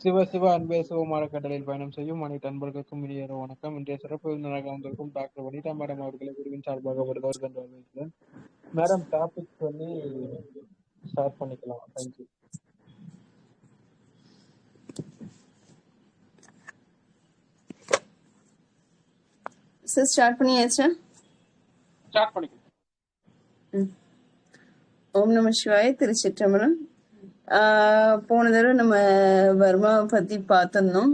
சிவ சிவ அன்பே சிவமான கடலில் பயணம் செய்யும் அனைத்து அன்பர்களுக்கும் இனிய வணக்கம். இன்றைய சிறப்பு விருந்தினராக வந்திருக்கும் டாக்டர் வனிதா மேடம் அவர்களை குருவின் சார்பாக வருவார் என்று வரவேற்கிறேன். மேடம் டாபிக் சொல்லி ஸ்டார்ட் பண்ணிக்கலாம். தேங்க்யூ. சார் ஸ்டார்ட் பண்ணியாச்சா? ஸ்டார்ட் பண்ணிக்கலாம். ஓம் நம சிவாய. திருச்சிற்றம்பலம். போன தடவை நம்ம வர்மாவை பத்தி பார்த்திருந்தோம்.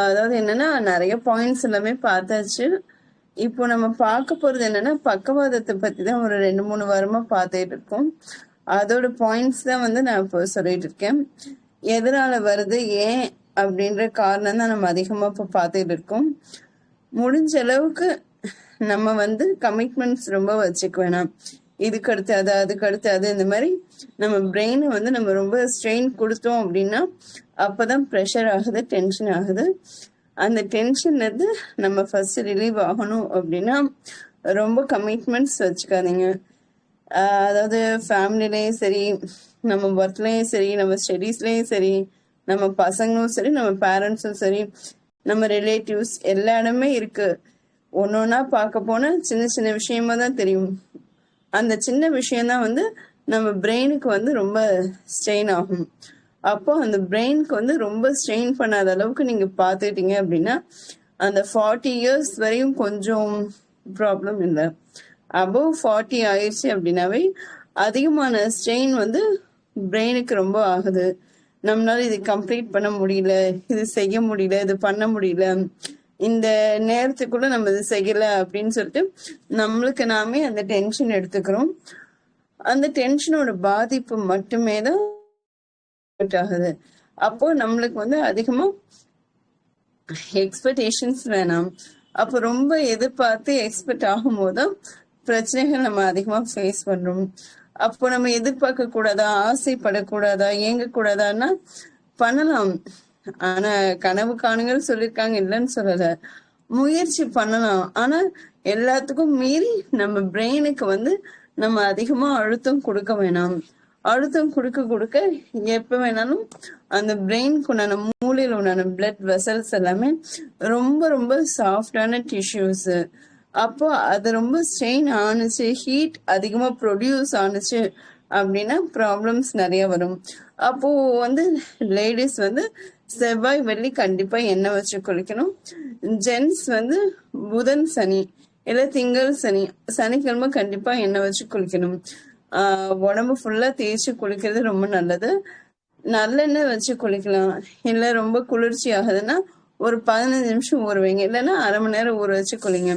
அதாவது என்னன்னா நிறைய பாயிண்ட்ஸ் எல்லாமே பார்த்தாச்சு. இப்போ நம்ம பார்க்க போறது என்னன்னா பக்கவாதத்தை பத்தி தான் ஒரு 2-3 வாரமா பார்த்துட்டு இருக்கோம். அதோட பாயிண்ட்ஸ் தான் நான் இப்போ சொல்லிட்டு இருக்கேன். எதனால வருது, ஏன் அப்படின்ற காரணம் தான் நம்ம அதிகமா இப்போ பார்த்துட்டு இருக்கோம். முடிஞ்ச அளவுக்கு நம்ம கமிட்மெண்ட்ஸ் ரொம்ப வச்சுக்க வேணாம். இதுக்கு அடுத்து அது, அதுக்கு அடுத்து அது, இந்த மாதிரி நம்ம பிரெயினை நம்ம ரொம்ப ஸ்ட்ரெயின் கொடுத்தோம் அப்படின்னா அப்பதான் ப்ரெஷர் ஆகுது, டென்ஷன் ஆகுது. அந்த டென்ஷன்ல இருந்து நம்ம ஃபர்ஸ்ட் ரிலீவ் ஆகணும் அப்படின்னா ரொம்ப கமிட்மெண்ட்ஸ் வச்சுக்காதீங்க. அதாவது ஃபேமிலிலையும் சரி, நம்ம ஒர்க்லயும் சரி, நம்ம ஸ்டடீஸ்லயும் சரி, நம்ம பசங்களும் சரி, நம்ம பேரண்ட்ஸும் சரி, நம்ம ரிலேட்டிவ்ஸ் எல்லா இடமே இருக்கு. ஒன்னொன்னா பார்க்க போனா சின்ன சின்ன விஷயமா தான் தெரியும். அந்த சின்ன விஷயம்தான் நம்ம பிரெயினுக்கு ரொம்ப ஸ்ட்ரெயின் ஆகும். அப்போ அந்த பிரெயினுக்கு ரொம்ப ஸ்ட்ரெயின் பண்ணாத அளவுக்கு நீங்க பார்த்துட்டீங்க அப்படின்னா அந்த 40 years வரையும் கொஞ்சம் ப்ராப்ளம் இல்லை. அபவ் 40 ஆயிடுச்சு அப்படின்னாவே அதிகமான ஸ்ட்ரெயின் பிரெயினுக்கு ரொம்ப ஆகுது. நம்மளால இது கம்ப்ளீட் பண்ண முடியல, இது செய்ய முடியல, இது பண்ண முடியல, இந்த நேரத்துக்குள்ள நம்ம இது செய்யல அப்படின்னு சொல்லிட்டு நம்மளுக்கு நாமே அந்த டென்ஷன் எடுத்துக்கிறோம். அந்த டென்ஷனோட பாதிப்பு மட்டுமே தான் ஆகுது. அப்போ நம்மளுக்கு அதிகமா எக்ஸ்பெக்டேஷன்ஸ் வேணாம். அப்போ ரொம்ப எதிர்பார்த்து எக்ஸ்பெக்ட் ஆகும் போதுதான் பிரச்சனைகள் நம்ம அதிகமா ஃபேஸ் பண்றோம். அப்போ நம்ம எதிர்பார்க்க கூடாதா, ஆசைப்படக்கூடாதா, இயங்க கூடாதான்னா பண்ணலாம். ஆனா கனவு காணுங்கள் சொல்லியிருக்காங்க, இல்லைன்னு சொல்லல. முயற்சி பண்ணலாம். ஆனா எல்லாத்துக்கும் மீறி நம்ம பிரெயினுக்கு நம்ம அதிகமா அழுத்தம் கொடுக்க வேணாம். அழுத்தம் கொடுக்க கொடுக்க எப்ப வேணாலும் அந்த பிரெயினுக்கு உண்டான மூளையில உண்டான பிளட் வெசல்ஸ் எல்லாமே ரொம்ப ரொம்ப சாஃப்டான டிஷ்யூஸ். அப்போ அது ரொம்ப ஸ்ட்ரெயின் ஆனிச்சு, ஹீட் அதிகமா ப்ரொடியூஸ் ஆனிச்சு அப்படின்னா ப்ராப்ளம்ஸ் நிறைய வரும். அப்போ லேடிஸ் செவ்வாய் வெள்ளி கண்டிப்பா எண்ணெய் வச்சு குளிக்கணும். ஜென்ஸ் புதன் சனி இல்ல திங்கள் சனி, சனிக்கிழமை கண்டிப்பா எண்ணெய் வச்சு குளிக்கணும். உடம்பு ஃபுல்லா தேய்ச்சி குளிக்கிறது ரொம்ப நல்லது. நல்லெண்ணெய் வச்சு குளிக்கலாம். இல்ல ரொம்ப குளிர்ச்சி ஆகுதுன்னா ஒரு 15 நிமிஷம் ஊற வைங்க, இல்லைன்னா அரை மணி நேரம் ஊற வச்சு குளிங்க.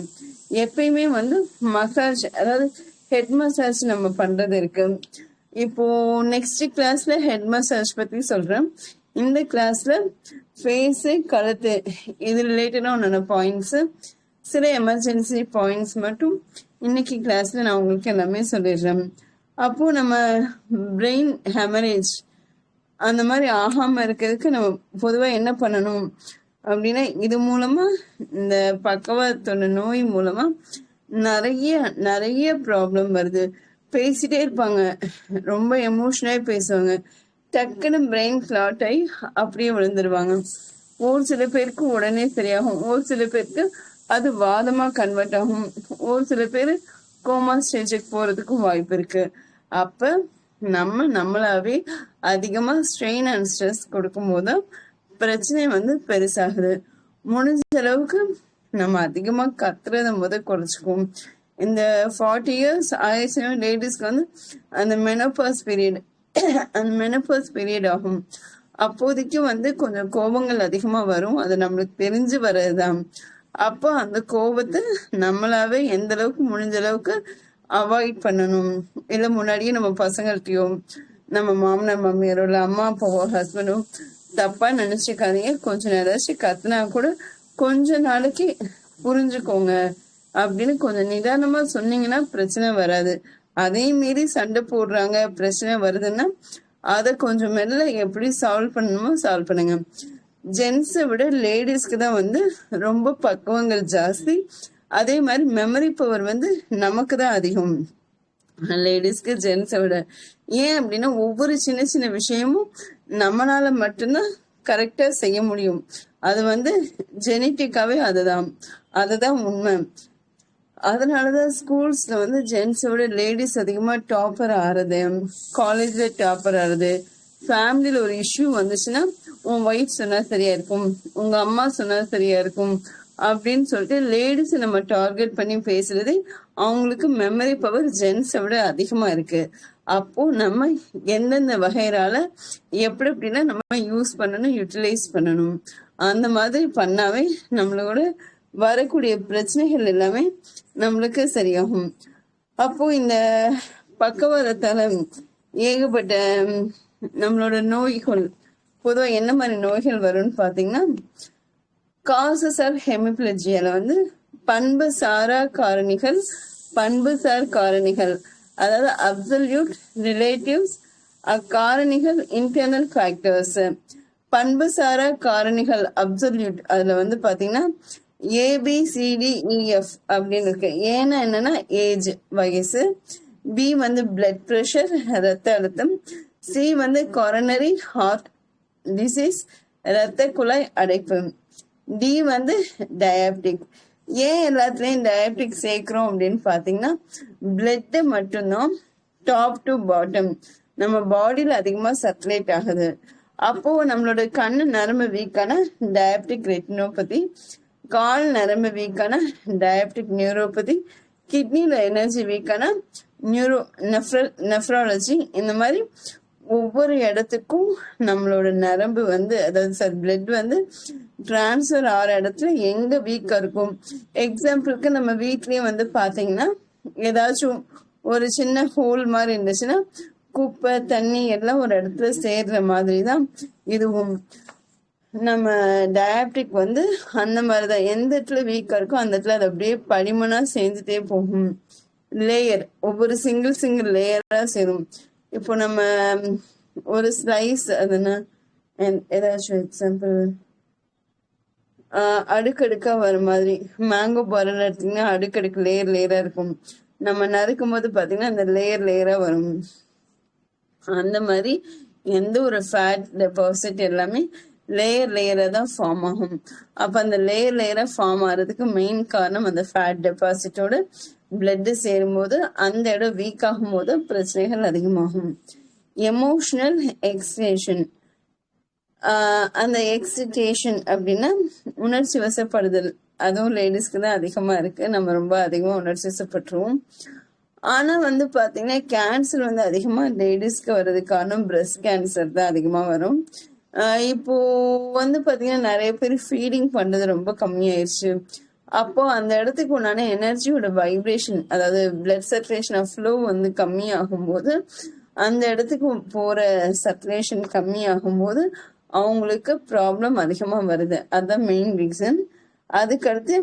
எப்பயுமே மசாஜ், அதாவது ஹெட் மசாஜ் நம்ம பண்றது இருக்கு. இப்போ நெக்ஸ்ட் கிளாஸ்ல ஹெட் மசாஜ் பத்தி சொல்றேன். இந்த கிளாஸ்ல ஃபேஸ், கழுத்து இது ரிலேட்டடா ஒன்ன பாயிண்ட்ஸ், சில எமர்ஜென்சி பாயிண்ட்ஸ் மட்டும் இன்னைக்கு கிளாஸ்ல நான் உங்களுக்கு எல்லாமே சொல்லிடுறேன். அப்போ நம்ம பிரெயின் ஹெமரேஜ் அந்த மாதிரி ஆகாம இருக்கிறதுக்கு நம்ம பொதுவா என்ன பண்ணணும் அப்படின்னா, இது மூலமா இந்த பக்கவாதத்தோட நோய் மூலமா நிறைய நிறைய ப்ராப்ளம் வருது. பேசிட்டே இருப்பாங்க, ரொம்ப எமோஷனலா பேசுவாங்க, டக்குன்னு பிரெயின் கிளாட் ஆகி அப்படியே விழுந்துருவாங்க. ஒரு சில பேருக்கு உடனே சரியாகும், ஒரு சில பேருக்கு அது வாதமா கன்வெர்ட் ஆகும், ஒரு சில பேர் கோமா ஸ்டேஜுக்கு போறதுக்கு வாய்ப்பு இருக்கு. அப்ப நம்மளாவே அதிகமா ஸ்ட்ரெயின் அண்ட் ஸ்ட்ரெஸ் கொடுக்கும் போது பிரச்சனை பெருசாகுது. முடிஞ்ச அளவுக்கு நம்ம அதிகமா கத்துறத குறைச்சிக்குவோம். இந்த 40 years ஆயிடுச்சுன்னா லேடிஸ்க்கு அந்த மெனோபாஸ் பீரியட், அந்த மெனோபாஸ் பீரியட் ஆகும். அப்போதைக்கு கொஞ்சம் கோபங்கள் அதிகமா வரும். அது நம்மளுக்கு தெரிஞ்சு வர்றதுதான். அப்போ அந்த கோபத்தை நம்மளாவே எந்த அளவுக்கு முடிஞ்ச அளவுக்கு அவாய்ட் பண்ணணும். இல்ல முன்னாடியே நம்ம பசங்கள்கிட்டயோ, நம்ம மாமனார் மாமியாரோ, இல்ல அம்மா அப்பாவோ, ஹஸ்பண்டோ தப்பா நினைச்சுக்காதீங்க. கொஞ்சம் நேரம் கத்துனா கூட கொஞ்ச நாளைக்கு புரிஞ்சுக்கோங்க அப்படின்னு கொஞ்சம் நிதானமா சொன்னீங்கன்னா பிரச்சனை வராது. அதே மீறி சண்டை போடுறாங்க, பிரச்சனை வருதுன்னா அதை கொஞ்சம் மெல்ல எப்படி சால்வ் பண்ணணுமோ சால்வ் பண்ணுங்க. ஜென்ஸை விட லேடிஸ்க்கு தான் ரொம்ப பக்குவங்கள் ஜாஸ்தி. அதே மாதிரி மெமரி பவர் நமக்கு தான் அதிகம், லேடிஸ்க்கு ஜென்ஸை விட. ஏன் அப்படின்னா ஒவ்வொரு சின்ன சின்ன விஷயமும் நம்மளால மட்டும்தான் கரெக்டா செய்ய முடியும். அது வந்து ஜெனட்டிக்காவே அதுதான் உண்மை. அதனாலதான் ஸ்கூல்ஸ்ல வந்து ஜென்ஸோட லேடிஸ் அதிகமா டாப்பர் ஆறது, காலேஜ்ல டாப்பர் ஆறது. ஃபேமிலியில ஒரு இஷ்யூ வந்துச்சுன்னா உன் ஒய்ஃப் சொன்னா சரியா இருக்கும், உங்க அம்மா சொன்னா சரியா இருக்கும் அப்படின்னு சொல்லிட்டு லேடிஸ் நம்ம டார்கெட் பண்ணி பேசுறது. அவங்களுக்கு மெமரி பவர் ஜென்ஸை விட அதிகமா இருக்கு. அப்போ நம்ம எந்தெந்த வகைரால எப்படி எப்படின்னா நம்ம யூஸ் பண்ணணும், யூட்டிலைஸ் பண்ணணும். அந்த மாதிரி பண்ணாவே நம்மளோட வரக்கூடிய பிரச்சனைகள் எல்லாமே நம்மளுக்கு சரியாகும். அப்போ இந்த பக்கவாதத்தால ஏகப்பட்ட நம்மளோட நோய்கள், பொதுவாக என்ன மாதிரி நோய்கள் வரும்னு பார்த்தீங்கன்னா, காசஸ் ஆஃப் ஹெமிப்ளஜியால வந்து பண்புசார் காரணிகள், அதாவது அப்சல்யூட், ரிலேட்டிவ்ஸ், காரணிகள், இன்டர்னல் ஃபேக்டர்ஸ். பண்புசாரா காரணிகள் அப்சல்யூட், அதுல வந்து பாத்தீங்கன்னா ABCDEF அப்படின்னு இருக்கு. ஏன்னா என்னன்னா ஏஜ், வயசு. பி வந்து பிளட் ப்ரெஷர், ரத்த அழுத்தம். சி வந்து கொரோனரி ஹார்ட் டிசீஸ், ரத்த குழாய் அடைப்பு. டி வந்து டயபெட்டிக். ஏன் எல்லாத்துலயும் டயபெட்டிக் சேர்க்கிறோம் அப்படின்னு பாத்தீங்கன்னா, பிளட் மட்டும்தான் டாப் டு பாட்டம் நம்ம பாடியில அதிகமா சர்க்குலேட் ஆகுது. அப்போ நம்மளோட கண்ணு நரம்பு வீக்கான டயபெட்டிக் ரெட்டினோபதி, கால் நரம்பு வீக்கான டயபெட்டிக் நியூரோபதி, கிட்னில எனர்ஜி வீக்கான நெஃப்ராலஜி. இந்த மாதிரி ஒவ்வொரு இடத்துக்கும் நம்மளோட நரம்பு வந்து, அதாவது பிளட் வந்து டிரான்ஸ்ஃபர் ஆகிற இடத்துல எங்க வீக்கா இருக்கும். எக்ஸாம்பிளுக்கு நம்ம வீட்லயே வந்து பாத்தீங்கன்னா, ஏதாச்சும் ஒரு சின்ன ஹோல் மாதிரி இருந்துச்சுன்னா குப்பை தண்ணி எல்லாம் ஒரு இடத்துல சேர்ற மாதிரி தான் இதுவும். நம்ம டயபெட்டிக் வந்து அந்த மாதிரிதான், எந்த இடத்துல வீக்கா இருக்கோ அந்த இடத்துல அது அப்படியே படிமனா சேர்ந்துட்டே போகும். லேயர், ஒவ்வொரு சிங்கிள் லேயரா சேரும். இப்போ நம்ம ஒரு ஸ்லைஸ், அதுன்னா ஏதாச்சும் எக்ஸாம்பிள், அடுக்கடுக்கா வர மாதிரி மேங்கோ பரல் எடுத்தீங்கன்னா அடுக்கடுக்கு லேயரா இருக்கும். நம்ம நறுக்கும் போது பாத்தீங்கன்னா அந்த லேயரா வரும். அந்த மாதிரி எந்த ஒரு ஃபேட் டெபாசிட் எல்லாமே லேயரா தான் ஃபார்ம் ஆகும். அப்ப அந்த லேயரா ஃபார்ம் ஆகிறதுக்கு மெயின் காரணம் அந்த ஃபேட் டெபாசிட்டோட பிளட் சேரும் போது அந்த இடம் வீக் ஆகும் போது பிரச்சனைகள் அதிகமாகும். எமோஷனல் எக்ஸிடேஷன், அந்த எக்ஸிடேஷன் அப்படின்னா உணர்ச்சி வசப்படுதல். அதுவும் லேடிஸ்க்கு தான் அதிகமா இருக்கு. நம்ம ரொம்ப அதிகமா உணர்ச்சி வசப்பட்டுருவோம். ஆனா வந்து பாத்தீங்கன்னா கேன்சர் வந்து அதிகமா லேடிஸ்க்கு வர்றதுக்கு காரணம் பிரஸ்ட் கேன்சர் தான் அதிகமா வரும். இப்போ வந்து பாத்தீங்கன்னா நிறைய பேர் ஃபீடிங் பண்றது ரொம்ப கம்மியாயிருச்சு. அப்போ அந்த இடத்துக்கு உண்டான எனர்ஜியோட வைப்ரேஷன், அதாவது பிளட் சர்க்குலேஷன் ஆஃப் ஃப்ளோ வந்து கம்மியாகும் போது, அந்த இடத்துக்கு போற சர்க்குலேஷன் கம்மியாகும் போது அவங்களுக்கு ப்ராப்ளம் அதிகமா வருது. அதுதான் மெயின் ரீசன். அதுக்கடுத்து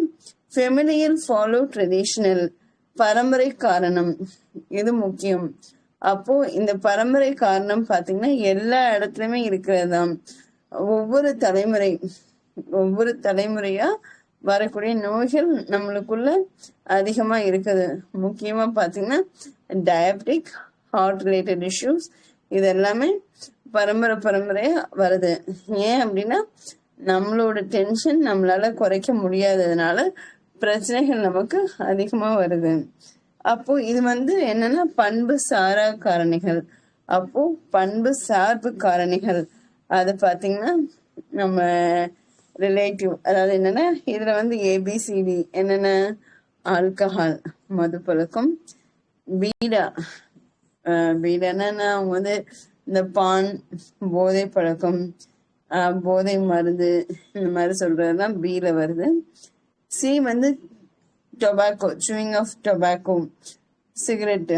ஃபெமிலியல் ஃபாலோ ட்ரெடிஷனல், பரம்பரை காரணம், இது முக்கியம். அப்போ இந்த பரம்பரை காரணம் பாத்தீங்கன்னா எல்லா இடத்துலயுமே இருக்கிறதுதான். ஒவ்வொரு தலைமுறையா வரக்கூடிய நோய்கள் நம்மளுக்குள்ள அதிகமா இருக்குது. முக்கியமா பாத்தீங்கன்னா டயபெட்டிக், ஹார்ட் ரிலேட்டட் இஷ்யூஸ், இது எல்லாமே பரம்பரையா வருது. ஏன் அப்படின்னா நம்மளோட டென்ஷன் நம்மளால குறைக்க முடியாததுனால பிரச்சனைகள் நமக்கு அதிகமா வருது. அப்போ இது வந்து என்னன்னா பண்பு சாரா காரணிகள். அப்போ பண்பு சார்பு காரணிகள் அது பாத்தீங்கன்னா நம்ம ரிலேட்டிவ், அதாவது என்னன்னா இதுல வந்து ABCD என்னென்ன, ஆல்கஹால் மது பழக்கம், பீடான்னா அவங்க வந்து இந்த பான், போதை பழக்கம், போதை மருந்து, இந்த மாதிரி சொல்றதுதான் பீல வருது. சி வந்து tobacco, chewing of tobacco, cigarette,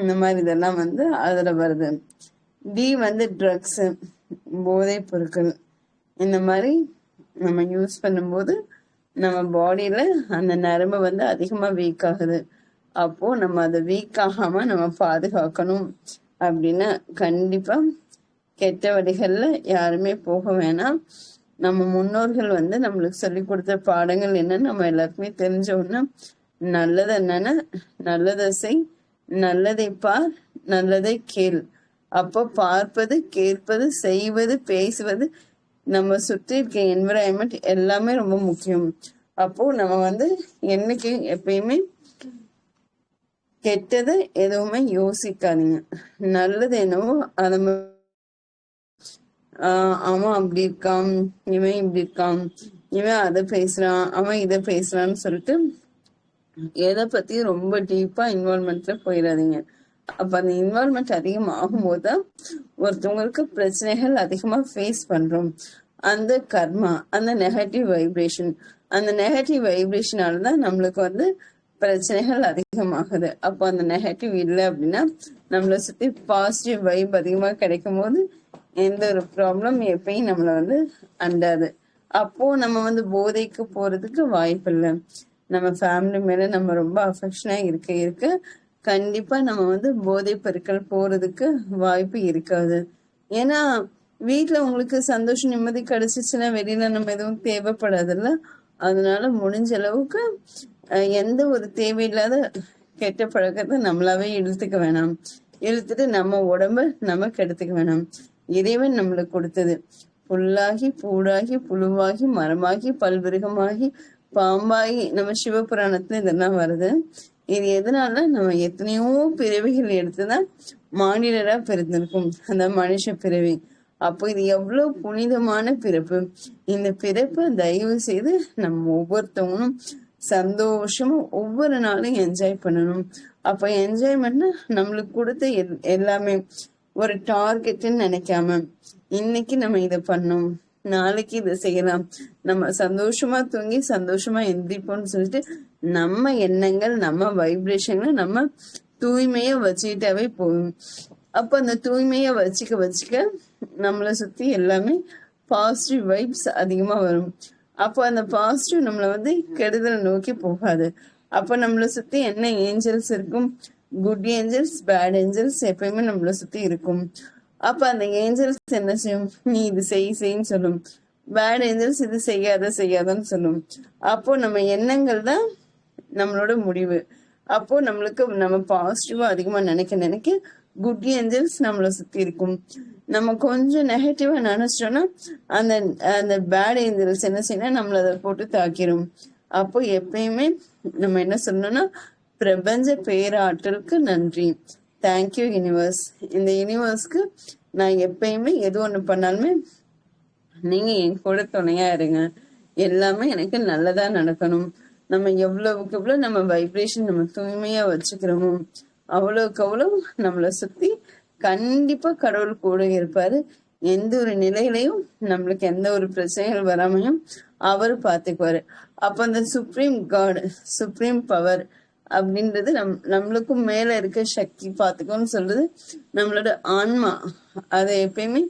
இந்த மாதிரி இதெல்லாம் வந்து அதுல வருது. டி வந்து ட்ரக்ஸ், போதை பொருட்கள். இந்த மாதிரி நம்ம யூஸ் பண்ணும்போது நம்ம பாடியில அந்த நரம்பு வந்து அதிகமா வீக் ஆகுது. அப்போ நம்ம அதை வீக் ஆகாம நம்ம பாதுகாக்கணும் அப்படின்னா கண்டிப்பா கெட்ட வழிகள்ல யாருமே போக வேணாம். நம்ம முன்னோர்கள் வந்து நம்மளுக்கு சொல்லி கொடுத்த பாடங்கள் என்னன்னு நம்ம எல்லாருக்குமே தெரிஞ்ச ஒண்ணு. நல்லது என்னன்னா நல்லதை செய், நல்லதை பார், நல்லதை கேள். அப்போ பார்ப்பது, கேட்பது, செய்வது, பேசுவது நம்ம சுற்றி இருக்க என்விரான்மெண்ட் எல்லாமே ரொம்ப முக்கியம். அப்போ நம்ம என்னைக்கு எப்பயுமே கெட்டதை எதுவுமே யோசிக்காதீங்க. நல்லது என்னவோ அதை அவன் அப்படி இருக்கான், இவன் இப்படி இருக்கான், இவன் அதை பேசுறான், அவன் இதை பேசுறான்னு சொல்லிட்டு எதை பத்தியும் ரொம்ப டீப்பா இன்வால்மெண்ட்ல போயிடாதீங்க. அப்ப அந்த இன்வால்மெண்ட் அதிகம் ஆகும்போதுதான் ஒருத்தவங்களுக்கு பிரச்சனைகள் அதிகமா ஃபேஸ் பண்றோம். அந்த கர்மா, அந்த நெகட்டிவ் வைப்ரேஷனாலதான் நம்மளுக்கு பிரச்சனைகள் அதிகமாகுது. அப்போ அந்த நெகட்டிவ் இல்லை அப்படின்னா நம்மளை சுத்தி பாசிட்டிவ் வைப் அதிகமா கிடைக்கும் போது எந்த ஒரு ப்ராப்ளம் எப்பயும் நம்மளை அண்டாது. அப்போ நம்ம போதைக்கு போறதுக்கு வாய்ப்பு இல்லை. நம்ம ஃபேமிலி மேல நம்ம ரொம்ப அஃபெக்ஷனா இருக்க கண்டிப்பா நம்ம போதை பொருட்கள் போறதுக்கு வாய்ப்பு இருக்காது. ஏன்னா வீட்டுல உங்களுக்கு சந்தோஷம் நிம்மதி கிடைச்சிச்சுன்னா வெளியில நம்ம எதுவும் தேவைப்படாதுல்ல. அதனால முடிஞ்ச அளவுக்கு எந்த ஒரு தேவையில்லாத கெட்ட பழக்கத்தை நம்மளாவே இழுத்துட்டு நம்ம உடம்ப நமக்கு எடுத்துக்க வேணாம். இறைவன் நம்மளுக்கு கொடுத்தது புல்லாகி பூடாகி புழுவாகி மரமாகி பல்விருகமாகி பாம்பாகி நம்ம சிவபுராணத்துல இதெல்லாம் வருது. இது எதனால நம்ம எத்தனையோ பிறவிகள் எடுத்துதான் மாநிலரா பிறந்திருக்கும், அந்த மனுஷ பிறவி. அப்போ இது எவ்வளவு புனிதமான பிறப்பு. இந்த பிறப்பை தயவு செய்து நம்ம ஒவ்வொருத்தவங்களும் சந்தோஷமா ஒவ்வொரு நாளும் என்ஜாய் பண்ணணும். அப்ப என்ஜாய்மெண்ட்னா நம்மளுக்கு கொடுத்த எல்லாமே ஒரு டார்கெட்ன்னு நினைக்காம இன்னைக்கு நம்ம இதை பண்ணோம், நாளைக்கு இதை செய்யலாம், நம்ம சந்தோஷமா தூங்கி சந்தோஷமா எந்திரிப்போம்னு சொல்லிட்டு நம்ம எண்ணங்கள் நம்ம வைப்ரேஷன்ல நம்ம தூய்மைய வச்சுக்கிட்டாவே போகும். அப்ப அந்த தூய்மைய வச்சுக்க நம்மளை சுத்தி எல்லாமே பாசிட்டிவ் வைப்ஸ் அதிகமா வரும். அப்போ அந்த பாசிட்டிவ் நம்மளை கெடுதலை நோக்கி போகாது. அப்ப நம்மளை சுத்தி என்ன ஏஞ்சல்ஸ் இருக்கும், குட் ஏஞ்சல்ஸ் பேட் ஏஞ்சல்ஸ் எப்பயுமே நம்மளை சுத்தி இருக்கும். அப்ப அந்த ஏஞ்சல்ஸ் என்ன செய்யும், நீ இது செய்ன்னு சொல்லும். பேட் ஏஞ்சல்ஸ் இது செய்யாதன்னு சொல்லும். அப்போ நம்ம எண்ணங்கள் தான் நம்மளோட முடிவு. அப்போ நம்மளுக்கு நம்ம பாசிட்டிவா அதிகமா நினைக்க குட் ஏஞ்சல்ஸ் நம்மளை சுத்தி இருக்கும். நம்ம கொஞ்சம் நெகட்டிவா நினைச்சிட்டோம்னா அந்த பேட் ஏஞ்சல்ஸ் என்ன செய்யணும், நம்மள அதை போட்டு தாக்கிரும். அப்போ எப்பயுமே நம்ம என்ன சொல்லணும்னா, பிரபஞ்ச பேராற்றலுக்கு நன்றி, தேங்க்யூ யூனிவர்ஸ். இந்த யூனிவர்ஸ்க்கு நான் எப்பயுமே எது ஒண்ணு பண்ணாலுமே நீங்க என் கூட துணையா இருங்க, எல்லாமே எனக்கு நல்லதா நடக்கணும். நம்ம எவ்வளவுக்கு எவ்வளவு நம்ம வைப்ரேஷன் நம்ம தூய்மையா வச்சுக்கிறோமோ அவ்வளவுக்கு அவ்வளவு நம்மளை சுத்தி கண்டிப்பா கடவுள் கூட இருப்பாரு. எந்த ஒரு நிலையிலையும் நம்மளுக்கு எந்த ஒரு பிரச்சனைகள் வராமையும் அவரு பாத்துக்குவாரு. அப்ப அந்த சுப்ரீம் காட், சுப்ரீம் பவர் அப்படின்றது நம்மளுக்கும் மேல இருக்க சக்தி பாத்துக்கோன்னு சொல்றது நம்மளோட ஆன்மா. அதை எப்பயுமே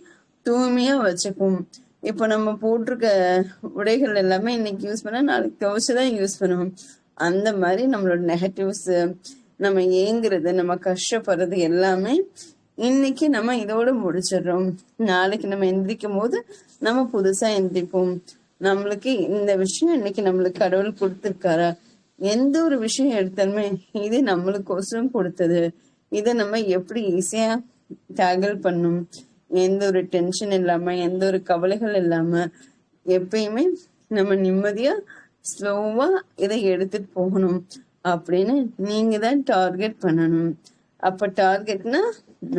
தூய்மையா வச்சுக்கும். இப்ப நம்ம போட்டிருக்க உடைகள் எல்லாமே இன்னைக்கு யூஸ் பண்ணா நாளைக்கு துவைச்சுதான் யூஸ் பண்ணுவோம். அந்த மாதிரி நம்மளோட நெகட்டிவ்ஸ், நம்ம ஏங்குறது, நம்ம கஷ்டப்படுறது எல்லாமே இன்னைக்கு நம்ம இதோட முடிச்சிடுறோம். நாளைக்கு நம்ம எந்திரிக்கும் போது நம்ம புதுசா எந்திரிப்போம். நம்மளுக்கு இந்த விஷயம் இன்னைக்கு நம்மளுக்கு கடவுள் கொடுத்திருக்காரா, எந்த ஒரு விஷயம் எடுத்தாலுமே இது நம்மளுக்கோசரம் கொடுத்தது, இதை நம்ம எப்படி ஈஸியா டேக்கிள் பண்ணும், எந்த ஒரு டென்ஷன் இல்லாம எந்த ஒரு கவலைகள் இல்லாம எப்பயுமே நம்ம நிம்மதியா ஸ்லோவா இதை எடுத்துட்டு போகணும் அப்படின்னு நீங்க தான் டார்கெட் பண்ணணும். அப்ப டார்கெட்னா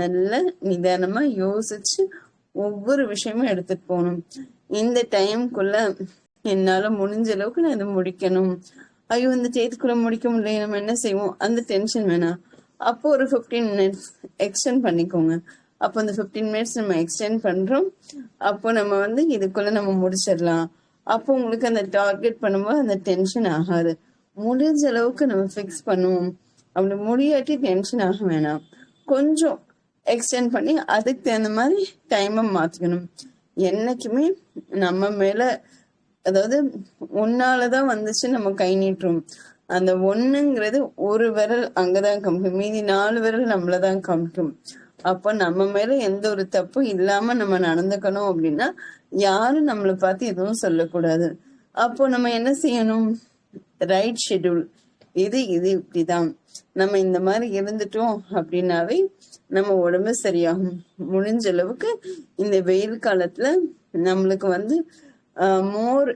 நல்ல நிதானமா யோசிச்சு ஒவ்வொரு விஷயமும் எடுத்துட்டு போகணும். இந்த டைம்குள்ள என்னால முடிஞ்ச அளவுக்கு நான் இதை முடிக்கணும், ஐயோ இந்த டேத்துக்குள்ள முடிக்க முடியல, நம்ம என்ன செய்வோம், அந்த டென்ஷன் வேணாம். அப்போ ஒரு 15 minutes எக்ஸ்டெண்ட் பண்ணிக்கோங்க. அப்போ அந்த 15 minutes நம்ம எக்ஸ்டெண்ட் பண்றோம். அப்போ நம்ம இதுக்குள்ள நம்ம முடிச்சிடலாம். அப்போ உங்களுக்கு அந்த டார்கெட் பண்ணும்போது அந்த டென்ஷன் ஆகாது. முடிஞ்ச அளவுக்கு நம்ம ஃபிக்ஸ் பண்ணுவோம். அப்படி முடியாட்டி டென்ஷன் ஆக வேணாம், கொஞ்சம் எக்ஸ்டெண்ட் பண்ணி அதுக்கு தகுந்த மாதிரி டைமை மாத்திக்கணும். என்னைக்குமே நம்ம மேல, அதாவது ஒன்னாலதான் வந்துச்சு நம்ம கை நீட்டுறோம், அந்த ஒண்ணுங்கிறது ஒரு விரல் அங்கதான் காமிக்கும், மீதி 4 விரல் நம்மளதான் காமிக்கும். அப்ப நம்ம மேல எந்த ஒரு தப்பும் இல்லாம நம்ம நடந்துக்கணும் அப்படின்னா யாரும் நம்மளை பார்த்து எதுவும் சொல்லக்கூடாது. அப்போ நம்ம என்ன செய்யணும், ரைட் ஷெட்யூல், இது இப்படிதான், நம்ம இந்த மாதிரி இருந்துட்டோம் அப்படின்னாவே நம்ம உடம்பு சரியாகும். முடிஞ்ச அளவுக்கு இந்த வெயில் காலத்துல நம்மளுக்கு வந்து மோர்,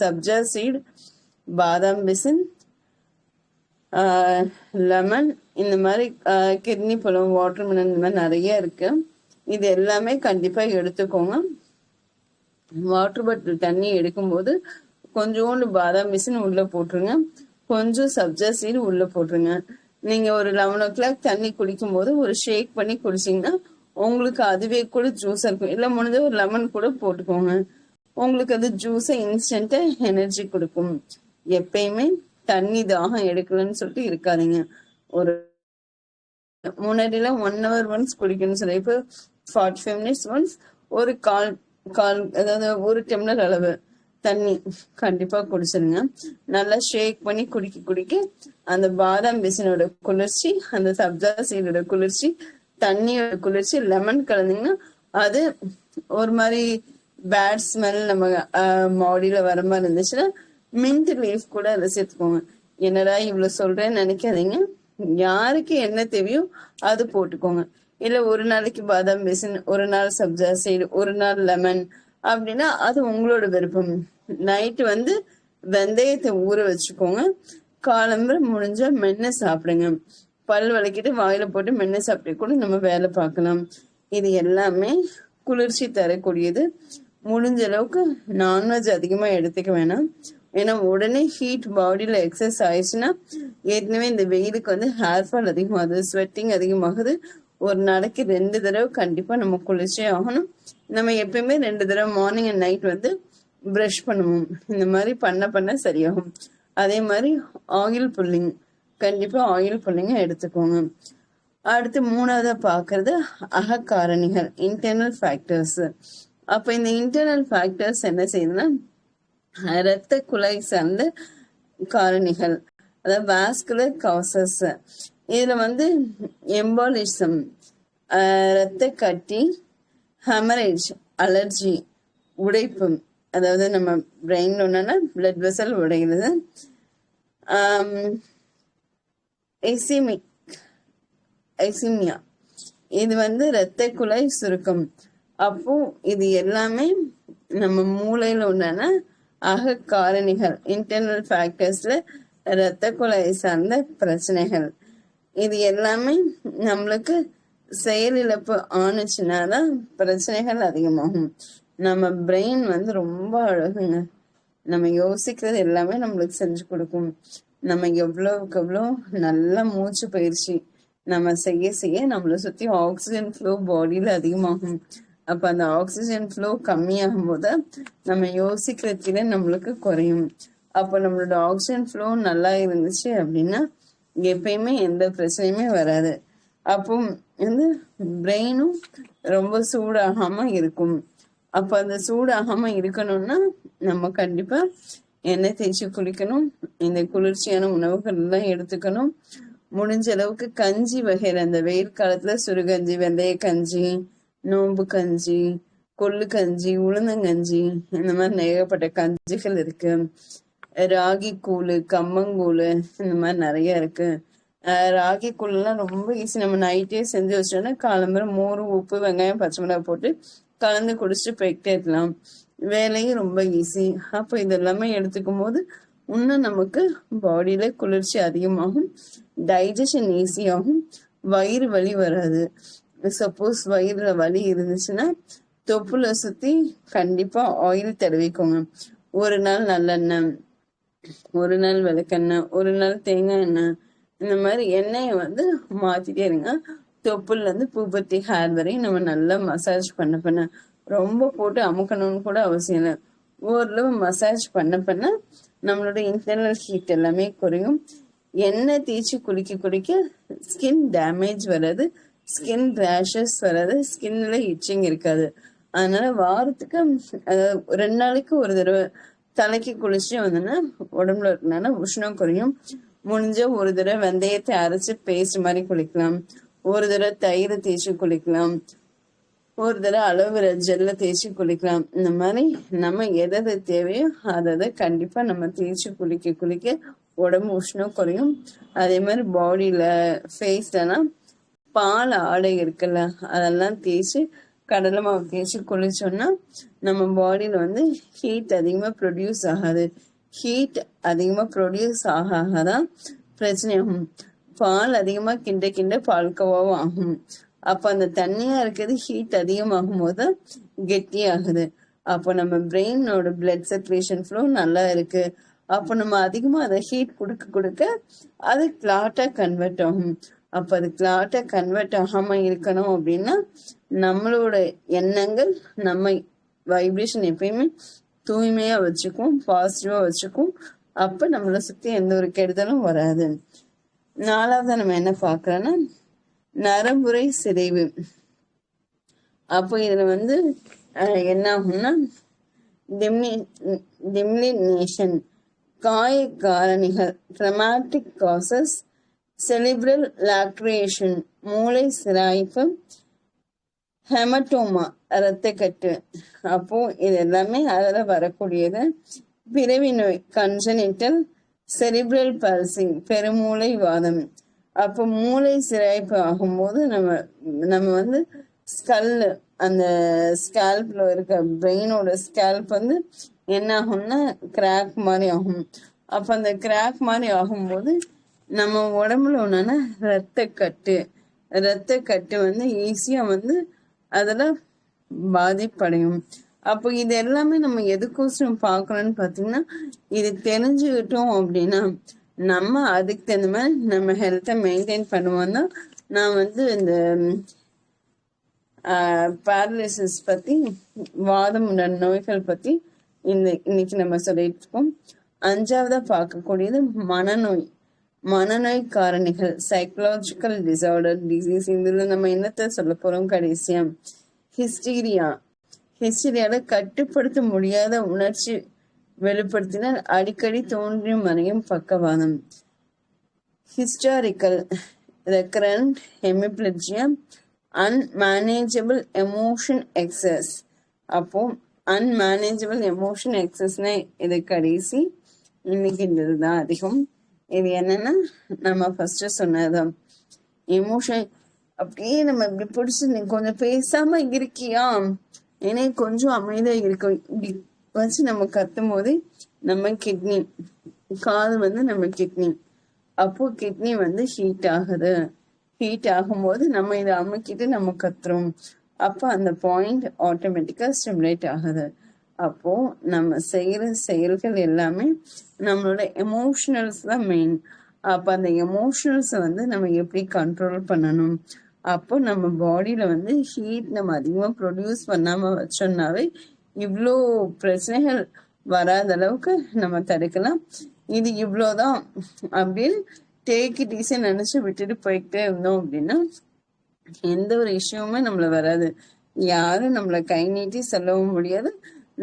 சப்ஜா சீட், பாதாம் பிசின், லெமன், இந்த மாதிரி கிட்னி பழம், வாட்டர்மெலன், இந்த மாதிரி நிறைய இருக்கு. இது எல்லாமே கண்டிப்பா எடுத்துக்கோங்க. வாட்டர் பாட்டில் தண்ணி எடுக்கும்போது கொஞ்சோண்டு பாதாம் பிசின் உள்ள போட்டுருங்க, கொஞ்சம் சப்ஜா சீடு உள்ள போட்டுருங்க. நீங்க ஒரு 11 o'clock தண்ணி குடிக்கும் போது ஒரு ஷேக் பண்ணி குடிச்சீங்கன்னா உங்களுக்கு அதுவே கூட ஜூஸ் இருக்கும். இல்லை முடிஞ்ச ஒரு லெமன் கூட போட்டுக்கோங்க, உங்களுக்கு அது ஜூஸை இன்ஸ்டன்டா எனர்ஜி கொடுக்கும். எப்பயுமே தண்ணி தாகம் எடுக்கலன்னு சொல்லிட்டு இருக்காதீங்க. ஒரு முன்னாடிலாம் 1 hour ஒன்ஸ் குடிக்கணும்னு சொல்லி, இப்போ 45 minutes ஒன்ஸ் ஒரு கால் கால் அதாவது ஒரு டம்ளர் அளவு தண்ணி கண்டிப்பா குடிச்சிருங்க. நல்லா ஷேக் பண்ணி குடிக்க குடிக்க அந்த பாதாம் பிசினோட குளிர்ச்சி, அந்த சப்ஜா சீடோட குளிர்ச்சி, தண்ணியோட குளிர்ச்சி, லெமன் கலந்தீங்கன்னா அது ஒரு மாதிரி பேட் ஸ்மெல் நம்ம பாடியில வர மாதிரி இருந்துச்சுன்னா மின்ட் லீஃப் கூட அதை சேர்த்துக்கோங்க. என்னடா இவ்வளவு சொல்றேன்னு நினைக்காதீங்க. யாருக்கு என்ன தேவையோ அது போட்டுக்கோங்க. இல்ல ஒரு நாளைக்கு பாதாம் பிசின், ஒரு நாள் சப்ஜா சீடு, ஒரு நாள் லெமன் அப்படின்னா அது உங்களோட விருப்பம். நைட்டு வந்து வெந்தயத்தை ஊற வச்சுக்கோங்க, காலம்பர முடிஞ்சா மென்னு சாப்பிடுங்க. பல் விளக்கிட்டு வாயில போட்டு மென்னு சாப்பிட்டு கூட நம்ம வேலை பார்க்கலாம். இது எல்லாமே குளிர்ச்சி தரக்கூடியது. முடிஞ்ச அளவுக்கு நான்வெஜ் அதிகமா எடுத்துக்க வேணாம். ஏன்னா உடனே ஹீட் பாடியில எக்ஸஸ் ஆயிடுச்சுன்னா, ஏற்கனவே இந்த வெயிலுக்கு வந்து ஹேர் ஃபால் அதிகமாகுது, ஸ்வெட்டிங் அதிகமாகுது. ஒரு நாளைக்கு 2 தடவை கண்டிப்பா நம்ம குளிர்ச்சியே ஆகணும். நம்ம எப்பயுமே 2 தடவை மார்னிங் அண்ட் நைட் வந்து ப்ரஷ் பண்ணுவோம். இந்த மாதிரி பண்ண பண்ண சரியாகும். அதே மாதிரி ஆயில் புல்லிங், கண்டிப்பா ஆயில் புல்லிங்க எடுத்துக்கோங்க. அடுத்து 3வதா பாக்குறது அகக்காரணிகள், இன்டர்னல் ஃபேக்டர்ஸ். அப்ப இந்த இன்டர்னல் ஃபேக்டர்ஸ் என்ன செய்யுதுன்னா இரத்த குழாய் சார்ந்த காரணிகள், அதாவது வாஸ்குலர் காசஸ். இதுல வந்து எம்பாலிசம், இரத்த கட்டி, ஹெமரேஜ், அலர்ஜி, உடைப்பு, அதாவது நம்ம பிரெயின்ல ஒன்னா பிளட் வெசல் உடைகிறது, ஐசிமியா, இது வந்து இரத்த குழாய் சுருக்கம். அப்போ இது எல்லாமே நம்ம மூளையில உண்டான அகக்காரணிகள், இன்டர்னல் ஃபேக்டர்ஸ்ல இரத்த குழாய் சார்ந்த பிரச்சனைகள். இது எல்லாமே நம்மளுக்கு செயலிழப்பு ஆணுச்சுனாதான் பிரச்சனைகள் அதிகமாகும். நம்ம பிரெயின் வந்து ரொம்ப அழகுங்க. நம்ம யோசிக்கிறது எல்லாமே நம்மளுக்கு செஞ்சு கொடுக்கும். நம்ம எவ்வளவுக்கு எவ்வளோ நல்ல மூச்சு பயிற்சி நம்ம செய்ய செய்ய நம்மளை சுத்தி ஆக்சிஜன் ஃப்ளோ பாடியில அதிகமாகும். அப்ப அந்த ஆக்சிஜன் ஃப்ளோ கம்மியாகும் போது நம்ம யோசிக்கிற திறன் நம்மளுக்கு குறையும். அப்ப நம்மளோட ஆக்சிஜன் ஃப்ளோ நல்லா இருந்துச்சு அப்படின்னா எப்பயுமே எந்த பிரச்சனையுமே வராது. அப்போ வந்து பிரெயினும் ரொம்ப சூடாகாம இருக்கும். அப்ப அந்த சூடாகாம இருக்கணும்னா நம்ம கண்டிப்பா எண்ணெய் தேய்ச்சி குளிக்கணும், இந்த குளிர்ச்சியான உணவுகள் எல்லாம் எடுத்துக்கணும். முடிஞ்ச அளவுக்கு கஞ்சி வகையில, அந்த வெயில் காலத்துல சுடுகஞ்சி, வெந்தய கஞ்சி, நோம்பு கஞ்சி, கொள்ளு கஞ்சி, உளுந்தங்கஞ்சி, இந்த மாதிரி ஏகப்பட்ட கஞ்சிகள் இருக்கு. ராகி கூழு, கம்மங்கூழு, இந்த மாதிரி நிறைய இருக்கு. ராகி கூழ்லாம் ரொம்ப ஈஸி. நம்ம நைட்டே செஞ்சு வச்சோன்னா காலம்பர மோர், உப்பு, வெங்காயம், பச்சை மிளகாய் போட்டு கலந்து குடிச்சிட்டு போய்கிட்டே இருக்கலாம். வேலையும் ரொம்ப ஈஸி. அப்போ இதெல்லாமே எடுத்துக்கும் போது இன்னும் நமக்கு பாடியில குளிர்ச்சி அதிகமாகும், டைஜஷன் ஈஸியாகும், வயிறு வலி வராது. சப்போஸ் வயிறுல வலி இருந்துச்சுன்னா தொப்புல சுத்தி கண்டிப்பா ஆயில் தடவிக்கோங்க. ஒரு நாள் நல்லெண்ணெய், ஒரு நாள் விளக்கெண்ணெய், ஒரு நாள் தேங்காய் எண்ணெய், இந்த மாதிரி எண்ணெயை வந்து மாத்திட்டே இருங்க. தொப்புல இருந்து பூபத்தி ஹேர் வரையும் நம்ம நல்லா மசாஜ் பண்ண பண்ண, ரொம்ப போட்டு அமுக்கணும்னு கூட அவசியம் இல்லை. ஓரளவு மசாஜ் பண்ண பண்ண நம்மளோட இன்டர்னல் ஹீட் எல்லாமே குறையும். எண்ணெய் தேய்ச்சி குளிக்க குளிக்க ஸ்கின் டேமேஜ் வராது, ஸ்கின் ரேஷஸ் வராது, ஸ்கின்ல இச்சிங் இருக்காது. அதனால வாரத்துக்கு 2 நாளைக்கு ஒரு தடவை தலைக்கு குளிச்சுட்டு வந்தோன்னா உடம்புல இருக்கனால உஷ்ணம் குறையும். முடிஞ்ச ஒரு தடவை வெந்தயத்தை அரைச்சு பேஸ்ட் மாதிரி குளிக்கலாம், ஒரு தடவை தயிர் தேய்ச்சி குளிக்கலாம், ஒரு தடவை அலோவேரா ஜெல்ல தேய்ச்சி குளிக்கலாம். இந்த மாதிரி நம்ம எதை தேவையோ அதை கண்டிப்பா நம்ம தேய்ச்சி குளிக்க குளிக்க உடம்பு உஷ்ணம் குறையும். அதே மாதிரி பாடியில ஃபேஸ்லலாம் பால் ஆடை இருக்குல்ல, அதெல்லாம் தேய்ச்சி கடலை மாவு தேய்ச்சி குளிச்சோம்னா நம்ம பாடியில வந்து ஹீட் அதிகமா ப்ரொடியூஸ் ஆகாது. ஹீட் அதிகமா ப்ரொடியூஸ் ஆகாதான் பிரச்சனை ஆகும். பால் அதிகமா கிண்ட கிண்ட பால்கோவாவும் ஆகும். அப்ப அந்த தண்ணியா இருக்கிறது ஹீட் அதிகமாகும் போது கெட்டியாகுது. அப்போ நம்ம பிரெயினோட பிளட் சர்க்குலேஷன் ஃப்ளோ நல்லா இருக்கு. அப்போ நம்ம அதிகமா அதை ஹீட் கொடுக்க கொடுக்க அது கிளாட்டா கன்வெர்ட் ஆகும். அப்ப அது கிளாட்டா கன்வெர்ட் ஆகாம இருக்கணும் அப்படின்னா நம்மளோட எண்ணங்கள் நம்ம வைப்ரேஷன் எப்பயுமே தூய்மையா வச்சுக்கும், பாசிட்டிவா வச்சுக்கும். அப்ப நம்மளை சுத்தி எந்த ஒரு கெடுதலும் வராது. 4வது நம்ம என்ன பார்க்கறோம்னா நரம்புரை சிதைவு. அப்போ இதுல வந்து என்ன ஆகும்னா டிம்லினேஷன், காய காரணிகள், ட்ரமாட்டிக் காசஸ், செலிப்ரல் லாக்ரேஷன், மூளை சிராய்ப்பு, ஹெமட்டோமா, இரத்தக்கட்டு. அப்போ இது எல்லாமே அதுல வரக்கூடியது. பிறவி நோய், கன்ஜெனிட்டல் செரிப்ரல் பல்சி, பெருமூளை வாதம். அப்போ மூளை சிராய்ப்பு ஆகும்போது நம்ம வந்து ஸ்கல், அந்த ஸ்கேல்ப்ல இருக்க பிரெயினோட ஸ்கேல்ப் வந்து என்ன ஆகும்னா கிராக் மாதிரி ஆகும். அப்ப அந்த கிராக் மாதிரி ஆகும்போது நம்ம உடம்புல ஒண்ணுன்னா ரத்தக்கட்டு வந்து ஈஸியா வந்து அதுல பாதிப்படையும். அப்போ இது எல்லாமே நம்ம எதுக்கோசரம் பார்க்கணும்னு பாத்தீங்கன்னா, இது தெரிஞ்சுக்கிட்டோம் அப்படின்னா நம்ம அதுக்கு தகுந்த மாதிரி நம்ம ஹெல்த்தை மெயின்டைன் பண்ணுவோம் தான். நான் வந்து இந்த பேரலிசிஸ் பத்தி, வாதம் நோய்கள் பத்தி இன்னைக்கு நம்ம சொல்லிட்டு இருக்கோம். 5வதா பார்க்கக்கூடியது மனநோய் காரணிகள், சைக்கலாஜிக்கல் டிசார்டர் டிசீஸ். இதுல நம்ம என்னத்த சொல்ல போறோம் கடைசியா? ஹிஸ்டீரியால கட்டுப்படுத்த முடியாத உணர்ச்சி வெளிப்படுத்தினால் அடிக்கடி தோன்றியும் மறையும் பக்கவாதம். Historical recurrent hemiplegia, unmanageable emotion excess. அப்போ அன்மேனேஜபிள் எமோஷன் எக்ஸஸ்னா இது கடைசி. இன்னைக்கு இதுதான் அதிகம். இது என்னன்னா நம்ம ஃபர்ஸ்ட் சொன்னதுதான். எமோஷன் அப்படியே நம்ம இப்படி பிடிச்சி, நீ கொஞ்சம் பேசாம இருக்கியா, ஏன்னா கொஞ்சம் அமைதியா இருக்கும், இப்படி வச்சு நம்ம கத்தும் போது நம்ம கிட்னி, காது வந்து நம்ம கிட்னி, அப்போ கிட்னி வந்து ஹீட் ஆகுது. ஹீட் ஆகும்போது நம்ம இதை அமுக்கிட்டு நம்ம கத்துறோம். அப்போ அந்த பாயிண்ட் ஆட்டோமேட்டிக்கா ஸ்டிமுலேட் ஆகுது. அப்போ நம்ம செய்யற செயல்கள் எல்லாமே நம்மளோட எமோஷனல்ஸ் தான் மெயின். அப்ப அந்த எமோஷனல்ஸ் வந்து நம்ம எப்படி கண்ட்ரோல் பண்ணணும்? அப்போ நம்ம பாடியில வந்து ஹீட் நம்ம அதிகமா ப்ரொடியூஸ் பண்ணாம வச்சோம்னாவே இவ்வளோ பிரச்சனைகள் வராத அளவுக்கு நம்ம தடுக்கலாம். இது இவ்வளோதான் அப்படின்னு டேக் இட் ஈஸியா நினைச்சு விட்டுட்டு போய்கிட்டே இருந்தோம் அப்படின்னா எந்த ஒரு இஷ்யூமே நம்மள வராது. யாரும் நம்மள கை நீட்டி சொல்லவும் முடியாது.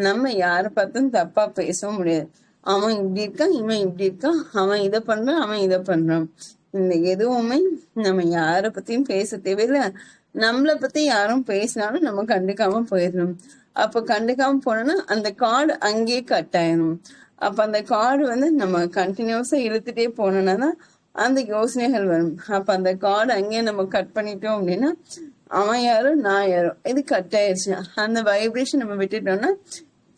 நம்ம யாரை பார்த்தும் தப்பா பேசவும் முடியாது. அவன் இப்படி இருக்கான், இவன் இப்படி இருக்கான், அவன் இதை பண்றான், அவன் இதை பண்றான். இந்த எதுவுமே நம்ம யாரை பத்தியும் பேச தேவையில்லை. நம்மளை பத்தி யாரும் பேசினாலும் நம்ம கண்டுக்காம போயிடணும். அப்ப கண்டுக்காம போனோம்னா அந்த கார்டு அங்கேயே கட் ஆயிடும். அப்ப அந்த கார்டு வந்து நம்ம கண்டினியூஸா இழுத்துட்டே போனோம்னா தான் அந்த யோசனைகள் வரும். அப்ப அந்த கார்டு அங்கேயே நம்ம கட் பண்ணிட்டோம் அப்படின்னா அவன் யாரும் நான் யாரும் இது கட் ஆயிடுச்சு. அந்த வைப்ரேஷன் நம்ம விட்டுட்டோம்னா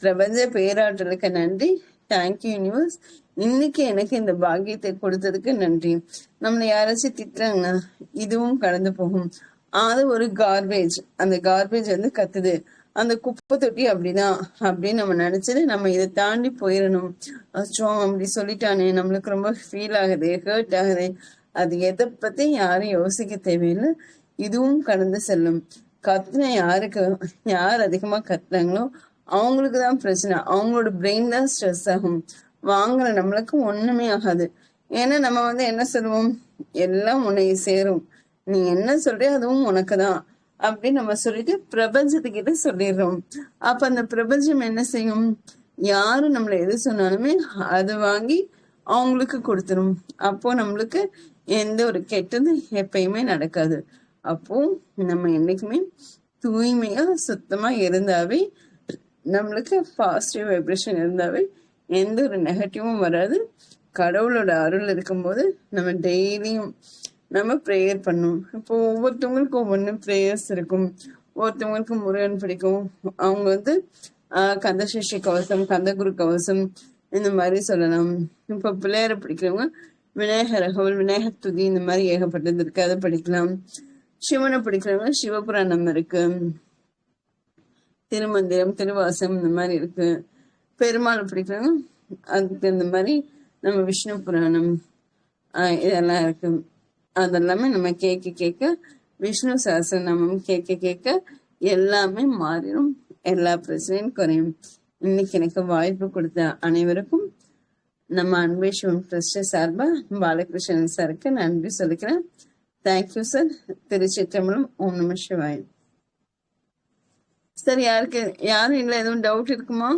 பிரபஞ்ச பேராற்றலுக்கு நன்றி. Thank you universe. இன்னைக்கு எனக்கு இந்த பாக்கியத்தை கொடுத்ததுக்கு நன்றி. நம்மளை யாராச்சும் திட்டுறாங்கன்னா இதுவும் கடந்து போகும். அது ஒரு கார்பேஜ், அந்த கார்பேஜ் வந்து கத்துது, அந்த குப்பை தொட்டி அப்படிதான் அப்படின்னு நம்ம நினைச்சிட்டு நம்ம இதை தாண்டி போயிடணும். அச்சோ அப்படி சொல்லிட்டானே, நம்மளுக்கு ரொம்ப ஃபீல் ஆகுது, ஹர்ட் ஆகுது, அது எதை பத்தி யாரும் யோசிக்க தேவையில்லை. இதுவும் கடந்து செல்லும். கத்துன யார் அதிகமா கத்துறாங்களோ அவங்களுக்கு தான் பிரச்சனை. அவங்களோட பிரெயின் தான் ஸ்ட்ரெஸ் ஆகும். வாங்குற நம்மளுக்கு ஒண்ணுமே ஆகாது. ஏன்னா நம்ம வந்து என்ன சொல்லுவோம், எல்லாம் உன்னை சேரும், நீ என்ன சொல்றியோ அதுவும் உனக்கு தான் அப்படின்னு நம்ம சொல்லிட்டு பிரபஞ்சத்துக்கிட்ட சொல்லிடுறோம். அப்ப அந்த பிரபஞ்சம் என்ன செய்யும், யாரு நம்மள எது சொன்னாலுமே அது வாங்கி அவங்களுக்கு கொடுத்துரும். அப்போ நம்மளுக்கு எந்த ஒரு கெட்டது எப்பயுமே நடக்காது. அப்போ நம்ம என்னைக்குமே தூய்மையா சுத்தமா இருந்தாவே, நம்மளுக்கு பாசிட்டிவ் வைப்ரேஷன் இருந்தாவே எந்த ஒரு நெகட்டிவும் வராது. கடவுளோட அருள் இருக்கும்போது நம்ம டெய்லியும் நம்ம ப்ரேயர் பண்ணும். இப்போ ஒவ்வொருத்தவங்களுக்கும் ஒவ்வொன்று ப்ரேயர்ஸ் இருக்கும். ஒருத்தவங்களுக்கு முருகன் பிடிக்கும், அவங்க வந்து கந்தசஷ்டி கவசம், கந்தகுரு கவசம் இந்த மாதிரி சொல்லலாம். இப்ப பிள்ளையார பிடிக்கிறவங்க விநாயகர் அகவல், விநாயகர் துதி இந்த மாதிரி ஏகப்பட்டது இருக்கு, அதை படிக்கலாம். சிவனை பிடிக்கிறவங்க சிவபுராணம் இருக்கு, திருமந்திரம், திருவாசம் இந்த மாதிரி இருக்கு. பெருமாளை பிடிக்கிறவங்க அதுக்கு இந்த மாதிரி நம்ம விஷ்ணு புராணம் இதெல்லாம் இருக்கு. அதெல்லாமே நம்ம கேட்க கேட்க விஷ்ணு சஹஸ்ரநாமம் கேட்க கேட்க எல்லாமே மாறிடும், எல்லா பிரச்சனையும் குறையும். இன்னைக்கு எனக்கு வாய்ப்பு கொடுத்த அனைவருக்கும் நம்ம அன்பே சிவம் ட்ரஸ்ட் சார்பா பாலகிருஷ்ணன் சாருக்கு நன்றி சொல்லிக்கிறேன். Thank you sir. திருச்சிற்றம்பலம். ஓம் நம சிவாய். சார் யாரும் இல்லை, எதுவும் டவுட் இருக்குமா?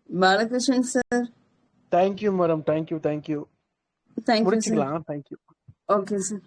Balakrishnan sir. Thank you madam, thank you. Thank you sir. முடிச்சுக்கலாம். தேங்க்யூ. Okay sir.